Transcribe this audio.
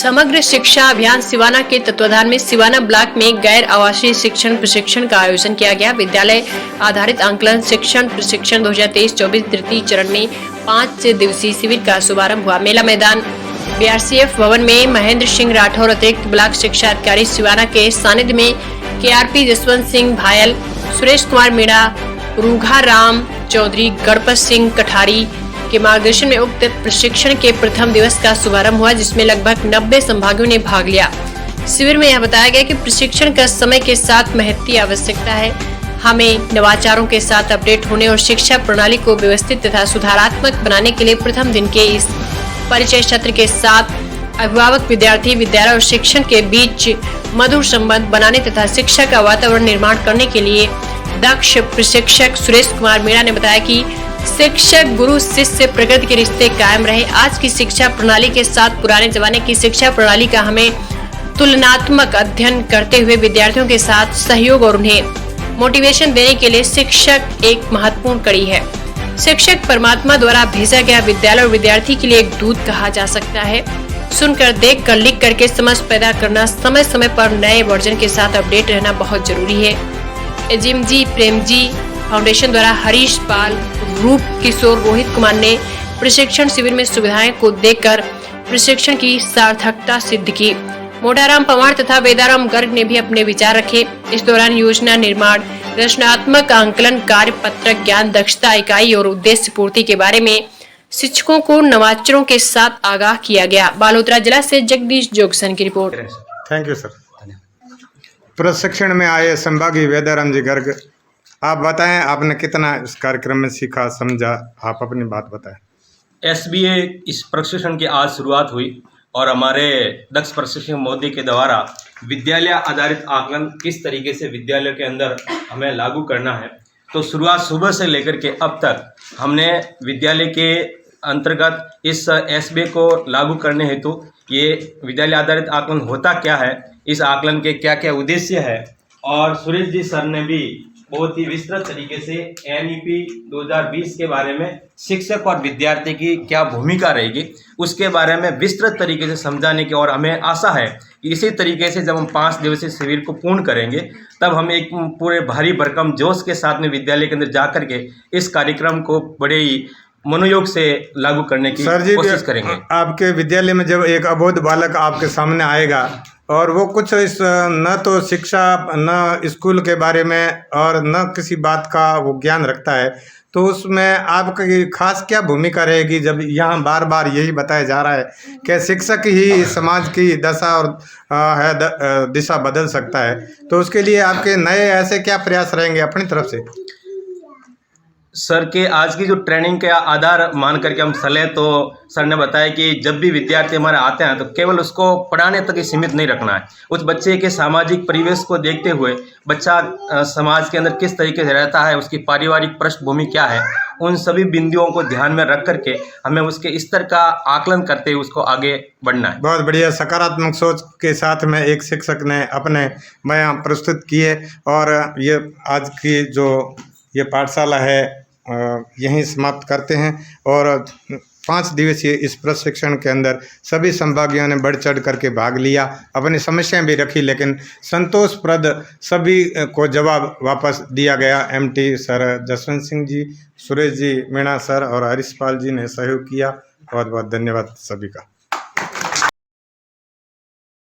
समग्र शिक्षा अभियान सिवाना के तत्वाधान में सिवाना ब्लॉक में गैर आवासीय शिक्षण प्रशिक्षण का आयोजन किया गया। विद्यालय आधारित आंकलन शिक्षण प्रशिक्षण 2023-24 तृतीय चरण में 5 दिवसीय शिविर का शुभारंभ हुआ। मेला मैदान बीआरसीएफ भवन में महेंद्र सिंह राठौर अतिरिक्त ब्लॉक शिक्षा अधिकारी सिवाना के सानिध्य में केआरपी जसवंत सिंह भायल, सुरेश कुमार मीणा, रूघा राम चौधरी, गणपत सिंह कठारी के मार्गदर्शन में उक्त प्रशिक्षण के प्रथम दिवस का शुभारंभ हुआ, जिसमें लगभग 90 संभागियों ने भाग लिया। शिविर में यह बताया गया कि प्रशिक्षण का समय के साथ महत्वपूर्ण आवश्यकता है। हमें नवाचारों के साथ अपडेट होने और शिक्षा प्रणाली को व्यवस्थित तथा सुधारात्मक बनाने के लिए प्रथम दिन के इस परिचय सत्र के साथ अभिभावक, विद्यार्थी, विद्यालय और शिक्षण के बीच मधुर संबंध बनाने तथा शिक्षा का वातावरण निर्माण करने के लिए दक्ष प्रशिक्षक सुरेश कुमार मीणा ने बताया कि शिक्षक गुरु शिष्य प्रकृति के रिश्ते कायम रहे। आज की शिक्षा प्रणाली के साथ पुराने जमाने की शिक्षा प्रणाली का हमें तुलनात्मक अध्ययन करते हुए विद्यार्थियों के साथ सहयोग और उन्हें मोटिवेशन देने के लिए शिक्षक एक महत्वपूर्ण कड़ी है। शिक्षक परमात्मा द्वारा भेजा गया विद्यालय और विद्यार्थी के लिए एक दूत कहा जा सकता है। सुनकर, देख कर, लिख करके समझ पैदा करना, समय समय पर नए वर्जन के साथ अपडेट रहना बहुत जरूरी है। एजिम जी, प्रेम जी फाउंडेशन द्वारा हरीश पाल, रूप किशोर, रोहित कुमार ने प्रशिक्षण शिविर में सुविधाएं को देखकर प्रशिक्षण की सार्थकता सिद्ध की। मोटाराम पवार तथा वेदाराम गर्ग ने भी अपने विचार रखे। इस दौरान योजना निर्माण, रचनात्मक आंकलन, कार्य पत्रक, ज्ञान दक्षता इकाई और उद्देश्य पूर्ति के बारे में शिक्षकों को नवाचारों के साथ आगाह किया गया। बालोतरा जिला से जगदीश जोगसन की रिपोर्ट। Thank you sir. प्रशिक्षण में आए संभागी वेदाराम जी गर्ग, आप बताएं आपने कितना इस कार्यक्रम में सीखा समझा, आप अपनी बात बताएं। एसबीए इस प्रशिक्षण की आज शुरुआत हुई और हमारे दक्ष प्रशिक्षक महोदय के द्वारा विद्यालय आधारित आकलन किस तरीके से विद्यालय के अंदर हमें लागू करना है, तो शुरुआत सुबह से लेकर के अब तक हमने विद्यालय के अंतर्गत इस एसबीए को लागू करने हेतु ये विद्यालय आधारित आकलन होता क्या है, इस आकलन के क्या क्या उद्देश्य है, और सुरेश जी सर ने भी बहुत ही विस्तृत तरीके से एनईपी 2020 के बारे में शिक्षक और विद्यार्थी की क्या भूमिका रहेगी उसके बारे में विस्तृत तरीके से समझाने की, और हमें आशा है कि इसी तरीके से जब हम 5 दिवसीय शिविर को पूर्ण करेंगे तब हम एक पूरे भारी भरकम जोश के साथ में विद्यालय के अंदर जा करके इस कार्यक्रम को बड़े ही मनोयोग से लागू करने की कोशिश करेंगे। आपके विद्यालय में जब एक अबोध बालक आपके सामने आएगा और वो कुछ इस न तो शिक्षा न स्कूल के बारे में और न किसी बात का वो ज्ञान रखता है, तो उसमें आपकी खास क्या भूमिका रहेगी जब यहाँ बार बार यही बताया जा रहा है कि शिक्षक ही समाज की दशा और दिशा बदल सकता है, तो उसके लिए आपके नए ऐसे क्या प्रयास रहेंगे अपनी तरफ से? सर के आज की जो ट्रेनिंग के आधार मान करके हम चले तो सर ने बताया कि जब भी विद्यार्थी हमारे आते हैं तो केवल उसको पढ़ाने तक ही सीमित नहीं रखना है। उस बच्चे के सामाजिक परिवेश को देखते हुए बच्चा समाज के अंदर किस तरीके से रहता है, उसकी पारिवारिक पृष्ठभूमि क्या है, उन सभी बिंदुओं को ध्यान में रख करके हमें उसके स्तर का आकलन करते हुए उसको आगे बढ़ना है। बहुत बढ़िया, सकारात्मक सोच के साथ में एक शिक्षक ने अपने बयान प्रस्तुत किए, और ये आज की जो ये पाठशाला है यहीं समाप्त करते हैं। और 5 दिवसीय इस प्रशिक्षण के अंदर सभी संभागियों ने बढ़ चढ़ करके भाग लिया, अपनी समस्याएं भी रखी, लेकिन संतोषप्रद सभी को जवाब वापस दिया गया। MT sir Jaswant Singh ji, Suresh ji Meena sir और हरीश पाल जी ने सहयोग किया। बहुत बहुत धन्यवाद सभी का।